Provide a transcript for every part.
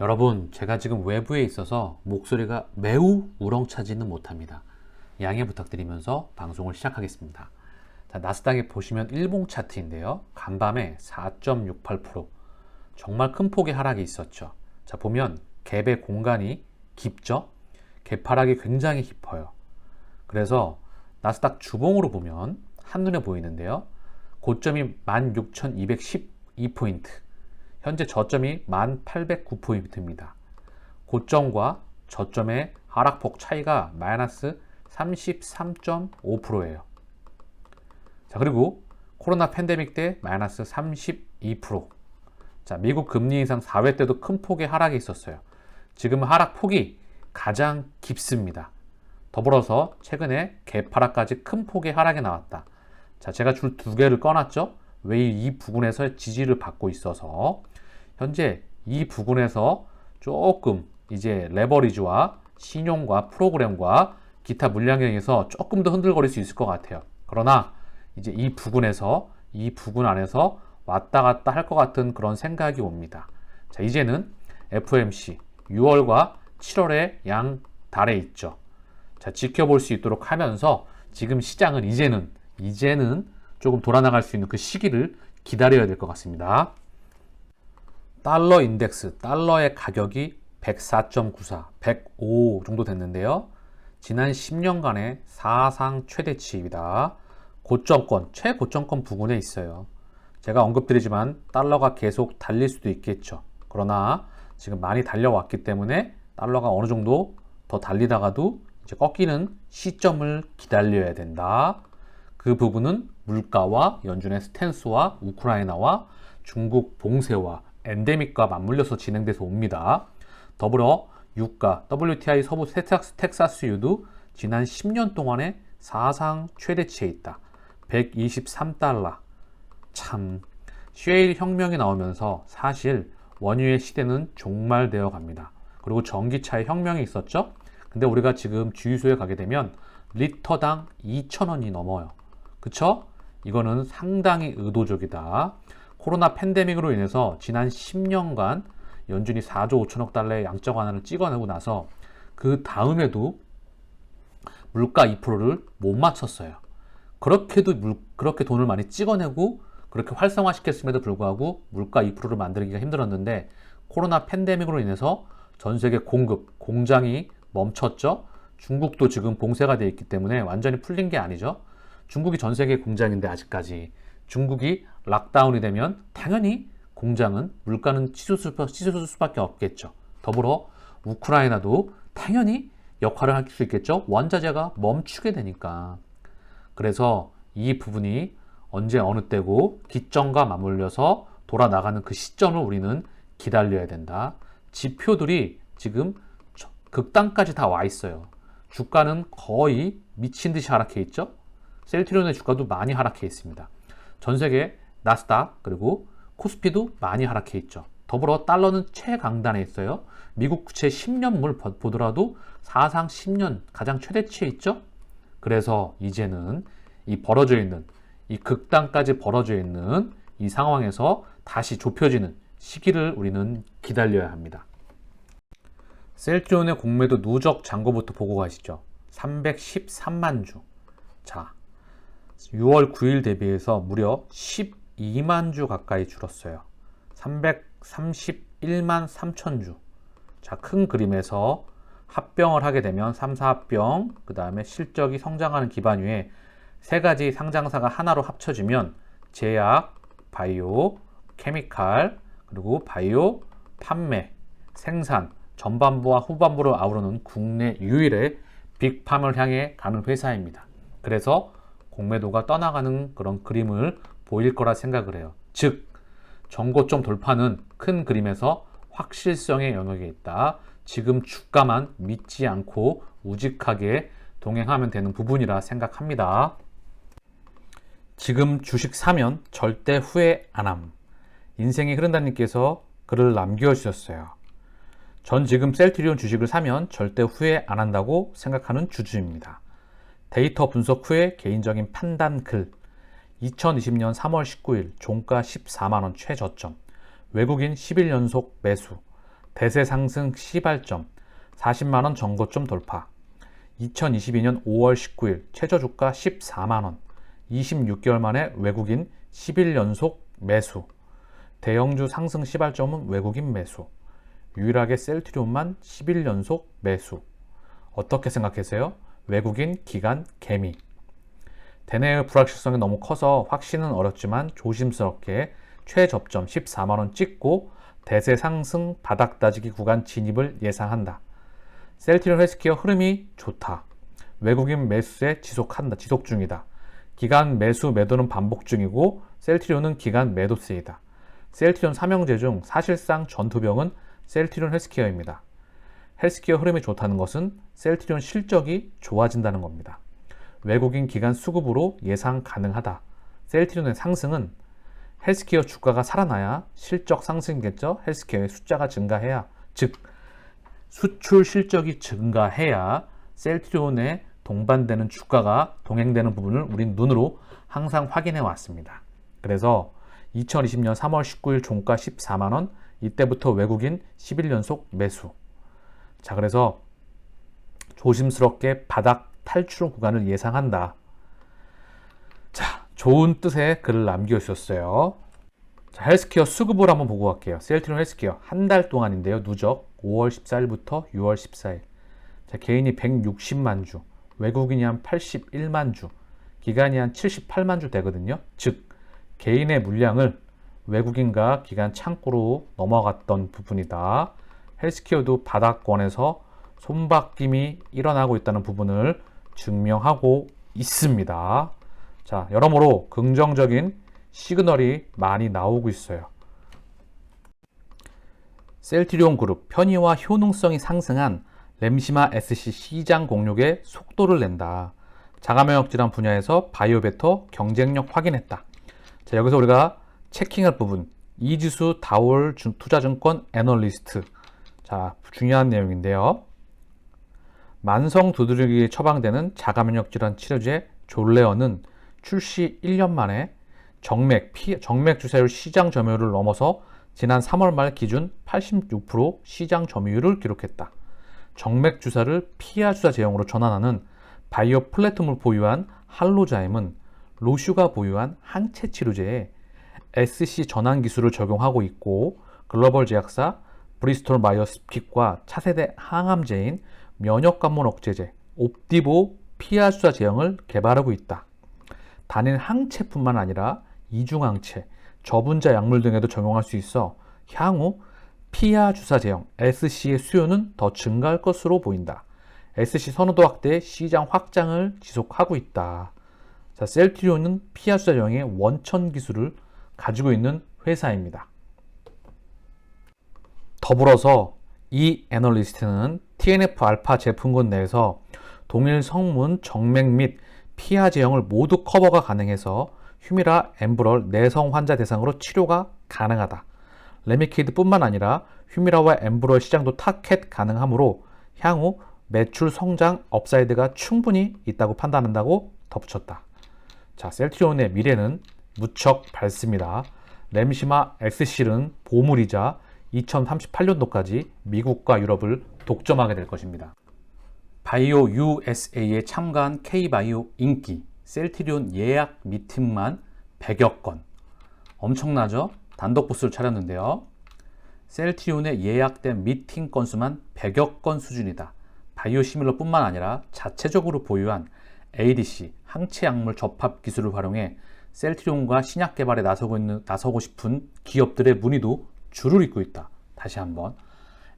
여러분, 제가 지금 외부에 있어서 목소리가 매우 우렁차지는 못합니다. 양해 부탁드리면서 방송을 시작하겠습니다. 자, 나스닥에 보시면 일봉 차트인데요. 간밤에 4.68%, 정말 큰 폭의 하락이 있었죠. 자, 보면 갭의 공간이 깊죠? 개파락이 굉장히 깊어요. 그래서 나스닥 주봉으로 보면 한눈에 보이는데요. 고점이 16,212포인트, 현재 저점이 1,809포인트입니다. 고점과 저점의 하락폭 차이가 마이너스 33.5%예요. 자, 그리고 코로나 팬데믹 때 마이너스 32%. 자, 미국 금리 인상 4회 때도 큰 폭의 하락이 있었어요. 지금 하락폭이 가장 깊습니다. 더불어서 최근에 개파락까지 큰 폭의 하락이 나왔다. 자, 제가 줄 두 개를 꺼놨죠. 왜 이 부분에서 지지를 받고 있어서 현재 이 부분에서 조금 이제 레버리지와 신용과 프로그램과 기타 물량에 의해서 조금 더 흔들거릴 수 있을 것 같아요. 그러나 이제 이 부분에서 이 부분 안에서 왔다 갔다 할 것 같은 그런 생각이 옵니다. 자, 이제는 FOMC 6월과 7월의 양 달에 있죠. 자, 지켜볼 수 있도록 하면서 지금 시장은 이제는 조금 돌아나갈 수 있는 그 시기를 기다려야 될 것 같습니다. 달러 인덱스, 달러의 가격이 104.94, 105 정도 됐는데요. 지난 10년간의 사상 최대치입니다. 고점권, 최고점권 부근에 있어요. 제가 언급드리지만 달러가 계속 달릴 수도 있겠죠. 그러나 지금 많이 달려왔기 때문에 달러가 어느 정도 더 달리다가도 이제 꺾이는 시점을 기다려야 된다. 그 부분은 물가와 연준의 스탠스와 우크라이나와 중국 봉쇄와 엔데믹과 맞물려서 진행돼서 옵니다. 더불어 유가, WTI 서부 텍사스유도 지난 10년 동안의 사상 최대치에 있다. 123달러. 참, 셰일 혁명이 나오면서 사실 원유의 시대는 종말되어 갑니다. 그리고 전기차의 혁명이 있었죠. 근데 우리가 지금 주유소에 가게 되면 리터당 2,000원이 넘어요. 그쵸? 이거는 상당히 의도적이다. 코로나 팬데믹으로 인해서 지난 10년간 연준이 4조 5천억 달러의 양적 완화를 찍어내고 나서 그 다음에도 물가 2%를 못 맞췄어요. 그렇게 돈을 많이 찍어내고 그렇게 활성화시켰음에도 불구하고 물가 2%를 만들기가 힘들었는데 코로나 팬데믹으로 인해서 전 세계 공급, 공장이 멈췄죠. 중국도 지금 봉쇄가 되어 있기 때문에 완전히 풀린 게 아니죠. 중국이 전 세계 공장인데 아직까지 중국이 락다운이 되면 당연히 공장은 물가는 치솟을 수밖에 없겠죠. 더불어 우크라이나도 당연히 역할을 할 수 있겠죠. 원자재가 멈추게 되니까. 그래서 이 부분이 언제 어느 때고 기점과 맞물려서 돌아나가는 그 시점을 우리는 기다려야 된다. 지표들이 지금 극단까지 다 와 있어요. 주가는 거의 미친 듯이 하락해 있죠. 셀트리온의 주가도 많이 하락해 있습니다. 전 세계 나스닥 그리고 코스피도 많이 하락해 있죠. 더불어 달러는 최강단에 있어요. 미국 국채 10년물 보더라도 사상 10년 가장 최대치에 있죠. 그래서 이제는 이 극단까지 벌어져 있는 이 상황에서 다시 좁혀지는 시기를 우리는 기다려야 합니다. 셀트리온의 공매도 누적 잔고부터 보고 가시죠. 313만 주. 자, 6월 9일 대비해서 무려 12만 주 가까이 줄었어요. 331만 3천 주. 자, 큰 그림에서 합병을 하게 되면 3, 4합병, 그 다음에 실적이 성장하는 기반 위에 세 가지 상장사가 하나로 합쳐지면 제약, 바이오, 케미칼, 그리고 바이오, 판매, 생산, 전반부와 후반부를 아우르는 국내 유일의 빅팜을 향해 가는 회사입니다. 그래서 공매도가 떠나가는 그런 그림을 보일 거라 생각을 해요. 즉, 전고점 돌파는 큰 그림에서 확실성의 영역에 있다. 지금 주가만 믿지 않고 우직하게 동행하면 되는 부분이라 생각합니다. 지금 주식 사면 절대 후회 안 함. 인생이 흐른다님께서 글을 남겨주셨어요. 전 지금 셀트리온 주식을 사면 절대 후회 안 한다고 생각하는 주주입니다. 데이터 분석 후에 개인적인 판단 글. 2020년 3월 19일 종가 14만원 최저점. 외국인 10일 연속 매수. 대세 상승 시발점, 40만원 전고점 돌파. 2022년 5월 19일 최저주가 14만원, 26개월 만에 외국인 10일 연속 매수. 대형주 상승 시발점은 외국인 매수. 유일하게 셀트리온만 10일 연속 매수. 어떻게 생각하세요? 외국인 기관 개미. 대내의 불확실성이 너무 커서 확신은 어렵지만 조심스럽게 최저점 14만원 찍고 대세 상승 바닥 다지기 구간 진입을 예상한다. 셀트리온 헬스케어 흐름이 좋다. 외국인 매수에 지속 중이다. 기간 매수 매도는 반복 중이고 셀트리온은 기간 매도세이다. 셀트리온 삼형제 중 사실상 전투병은 셀트리온 헬스케어입니다. 헬스케어 흐름이 좋다는 것은 셀트리온 실적이 좋아진다는 겁니다. 외국인 기관 수급으로 예상 가능하다. 셀트리온의 상승은 헬스케어 주가가 살아나야 실적 상승이겠죠. 헬스케어의 숫자가 증가해야, 즉 수출 실적이 증가해야 셀트리온에 동반되는 주가가 동행되는 부분을 우린 눈으로 항상 확인해 왔습니다. 그래서 2020년 3월 19일 종가 14만원, 이때부터 외국인 10일 연속 매수. 자, 그래서 조심스럽게 바닥 탈출 구간을 예상한다. 자, 좋은 뜻의 글을 남겨주셨어요. 자, 헬스케어 수급을 한번 보고 갈게요. 셀트리온 헬스케어 한 달 동안인데요. 누적 5월 14일부터 6월 14일. 자, 개인이 160만 주, 외국인이 한 81만 주, 기관이 한 78만 주 되거든요. 즉 개인의 물량을 외국인과 기관 창고로 넘어갔던 부분이다. 헬스케어도 바닥권에서 손바뀜이 일어나고 있다는 부분을 증명하고 있습니다. 자, 여러모로 긍정적인 시그널이 많이 나오고 있어요. 셀트리온 그룹 편의와 효능성이 상승한 램시마 SC 시장 공략에 속도를 낸다. 자가면역 질환 분야에서 바이오베터 경쟁력 확인했다. 자, 여기서 우리가 체킹할 부분, 이지수 다올 투자증권 애널리스트. 자, 중요한 내용인데요. 만성 두드러기에 처방되는 자가면역 질환 치료제 졸레어는 출시 1년 만에 정맥 주사율 시장 점유율을 넘어서 지난 3월 말 기준 86% 시장 점유율을 기록했다. 정맥 주사를 피하 주사 제형으로 전환하는 바이오 플랫폼을 보유한 할로자임은 로슈가 보유한 항체 치료제에 SC 전환 기술을 적용하고 있고, 글로벌 제약사 브리스톨 마이어스픽과 차세대 항암제인 면역관문 억제제 옵디보 피하 주사 제형을 개발하고 있다. 단일 항체뿐만 아니라 이중항체, 저분자 약물 등에도 적용할 수 있어 향후 피하 주사 제형 SC의 수요는 더 증가할 것으로 보인다. SC 선호도 확대, 시장 확장을 지속하고 있다. 자, 셀트리온은 피하 주사 제형의 원천 기술을 가지고 있는 회사입니다. 더불어서 이 애널리스트는 TNF-알파 제품군 내에서 동일 성분 정맥 및 피하 제형을 모두 커버가 가능해서 휴미라 엠브럴 내성 환자 대상으로 치료가 가능하다. 레미케이드뿐만 아니라 휴미라와 엠브럴 시장도 타켓 가능하므로 향후 매출 성장 업사이드가 충분히 있다고 판단한다고 덧붙였다. 자, 셀트리온의 미래는 무척 밝습니다. 램시마 SC는 보물이자 2038년도까지 미국과 유럽을 독점하게 될 것입니다. 바이오 USA에 참가한 K바이오 인기, 셀트리온 예약 미팅만 100여 건. 엄청나죠? 단독 부스를 차렸는데요. 셀트리온의 예약된 미팅 건수만 100여 건 수준이다. 바이오 시밀러뿐만 아니라 자체적으로 보유한 ADC, 항체 약물 접합 기술을 활용해 셀트리온과 신약 개발에 나서고 싶은 기업들의 문의도 줄을 잇고 있다. 다시 한번,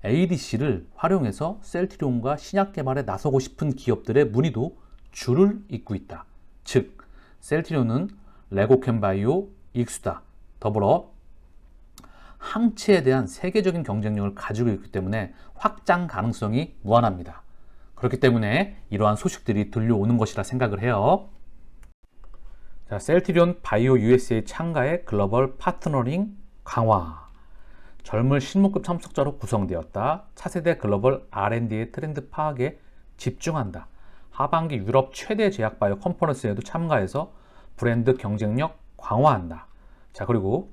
ADC를 활용해서 셀트리온과 신약 개발에 나서고 싶은 기업들의 문의도 줄을 잇고 있다. 즉, 셀트리온은 레고캠바이오, 익수다, 더불어 항체에 대한 세계적인 경쟁력을 가지고 있기 때문에 확장 가능성이 무한합니다. 그렇기 때문에 이러한 소식들이 들려오는 것이라 생각을 해요. 자, 셀트리온 바이오 USA 참가의 글로벌 파트너링 강화. 젊은 실무급 참석자로 구성되었다. 차세대 글로벌 R&D의 트렌드 파악에 집중한다. 하반기 유럽 최대 제약 바이오 컨퍼런스에도 참가해서 브랜드 경쟁력 강화한다. 자, 그리고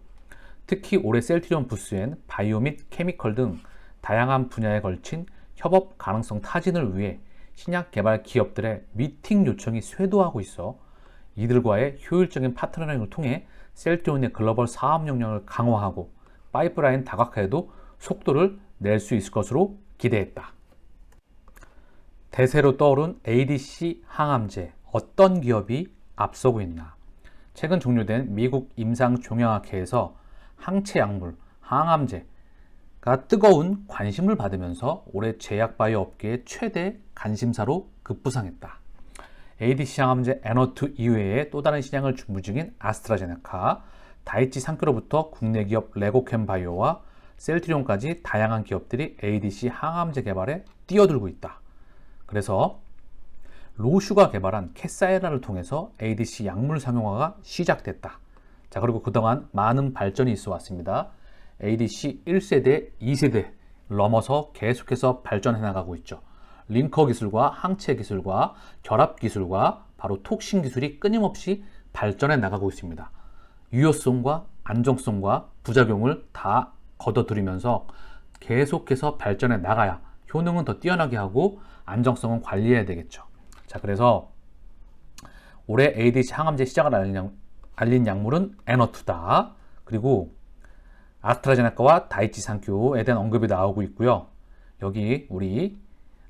특히 올해 셀트리온 부스엔 바이오 및 케미컬 등 다양한 분야에 걸친 협업 가능성 타진을 위해 신약 개발 기업들의 미팅 요청이 쇄도하고 있어 이들과의 효율적인 파트너링을 통해 셀트리온의 글로벌 사업 역량을 강화하고 파이프라인 다각화에도 속도를 낼 수 있을 것으로 기대했다. 대세로 떠오른 ADC 항암제, 어떤 기업이 앞서고 있나? 최근 종료된 미국 임상종양학회에서 항체 약물, 항암제가 뜨거운 관심을 받으면서 올해 제약바이오 업계의 최대 관심사로 급부상했다. ADC 항암제 에너투 이외에 또 다른 신약을 준비 중인 아스트라제네카, 다이치 산크로부터 국내 기업 레고캠 바이오와 셀트리온까지 다양한 기업들이 ADC 항암제 개발에 뛰어들고 있다. 그래서 로슈가 개발한 캐사이라를 통해서 ADC 약물 상용화가 시작됐다. 자, 그리고 그동안 많은 발전이 있어 왔습니다. ADC 1세대, 2세대 넘어서 계속해서 발전해 나가고 있죠. 링커 기술과 항체 기술과 결합 기술과 바로 톡신 기술이 끊임없이 발전해 나가고 있습니다. 유효성과 안정성과 부작용을 다 걷어들이면서 계속해서 발전해 나가야 효능은 더 뛰어나게 하고 안정성은 관리해야 되겠죠. 자, 그래서 올해 ADC 항암제 시작을 알린 약물은 에너투다. 그리고 아스트라제네카와 다이치 산큐에 대한 언급이 나오고 있고요. 여기 우리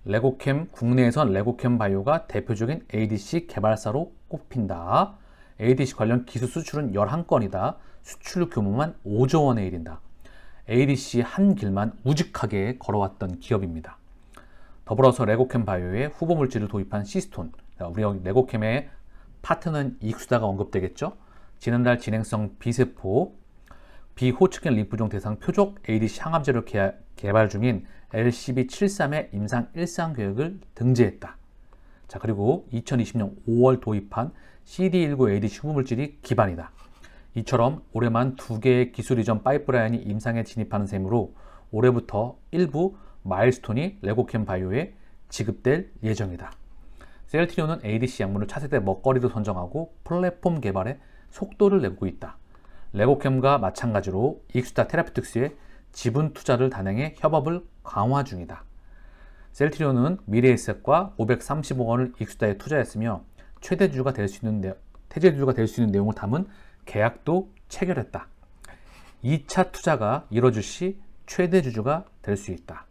레고캠, 국내에선 레고캠 바이오가 대표적인 ADC 개발사로 꼽힌다. ADC 관련 기술 수출은 11건이다. 수출 규모만 5조 원에 이른다. ADC 한 길만 우직하게 걸어왔던 기업입니다. 더불어서 레고캠 바이오에 후보 물질을 도입한 시스톤, 우리 여기 레고캠의 파트너는 익수다가 언급되겠죠. 지난달 진행성 비세포, 비호츠킨 림프종 대상 표적 ADC 항암제를 개발 중인 LCB73의 임상 1상 계획을 등재했다. 자, 그리고 2020년 5월 도입한 CD19 ADC 후보 물질이 기반이다. 이처럼 올해만 2개의 기술 이전 파이프라인이 임상에 진입하는 셈으로 올해부터 일부 마일스톤이 레고캠 바이오에 지급될 예정이다. 셀트리온은 ADC 약물을 차세대 먹거리로 선정하고 플랫폼 개발에 속도를 내고 있다. 레고캠과 마찬가지로 익수다 테라피틱스에 지분 투자를 단행해 협업을 강화 중이다. 셀트리온은 미래에셋과 530억 원을 익수다에 투자했으며 최대주주가 될 수 있는 내용을 담은 계약도 체결했다. 2차 투자가 이뤄질 시 최대주주가 될 수 있다.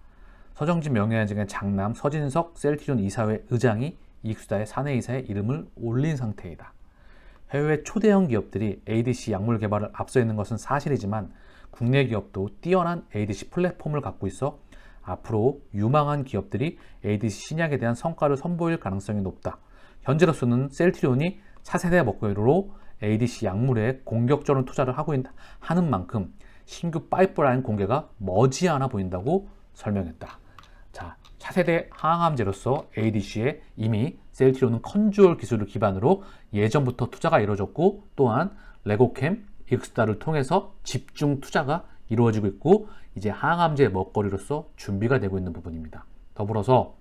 서정진 명예회장의 장남 서진석 셀트리온 이사회 의장이 익수다의 사내이사에 이름을 올린 상태이다. 해외 초대형 기업들이 ADC 약물 개발을 앞서 있는 것은 사실이지만 국내 기업도 뛰어난 ADC 플랫폼을 갖고 있어 앞으로 유망한 기업들이 ADC 신약에 대한 성과를 선보일 가능성이 높다. 현재로서는 셀트리온이 차세대 먹거리로 ADC 약물에 공격적으로 투자를 하는 만큼 신규 파이프라인 공개가 머지않아 보인다고 설명했다. 자, 차세대 항암제로서 ADC에 이미 셀트리온은 컨주얼 기술을 기반으로 예전부터 투자가 이루어졌고 또한 레고캠, 익스다를 통해서 집중 투자가 이루어지고 있고 이제 항암제 먹거리로서 준비가 되고 있는 부분입니다. 더불어서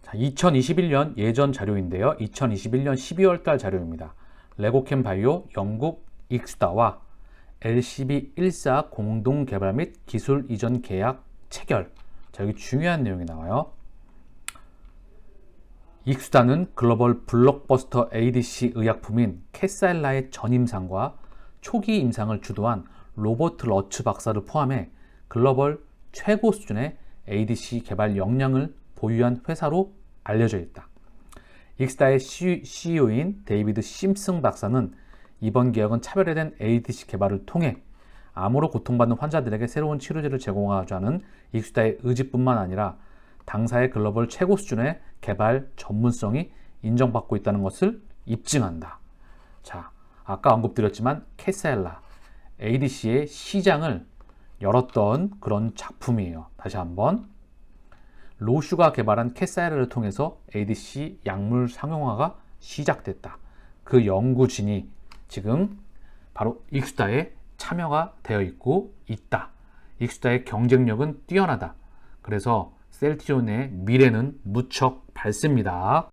2021년 예전 자료인데요. 2021년 12월 달 자료입니다. 레고캠 바이오, 영국 익스다와 LCB14 공동 개발 및 기술 이전 계약 체결. 자, 여기 중요한 내용이 나와요. 익수다는 글로벌 블록버스터 ADC 의약품인 캐사일라의 전임상과 초기 임상을 주도한 로버트 러츠 박사를 포함해 글로벌 최고 수준의 ADC 개발 역량을 보유한 회사로 알려져 있다. 익스다의 CEO인 데이비드 심슨 박사는 이번 계약은 차별화된 ADC 개발을 통해 암으로 고통받는 환자들에게 새로운 치료제를 제공하자는 익수다의 의지뿐만 아니라 당사의 글로벌 최고 수준의 개발 전문성이 인정받고 있다는 것을 입증한다. 자, 아까 언급드렸지만 캐사일라, ADC의 시장을 열었던 그런 작품이에요. 다시 한번 로슈가 개발한 캐사일라를 통해서 ADC 약물 상용화가 시작됐다. 그 연구진이 지금 바로 익수다에 참여가 되어 있고 있다. 익수다의 경쟁력은 뛰어나다. 그래서 셀트리온의 미래는 무척 밝습니다.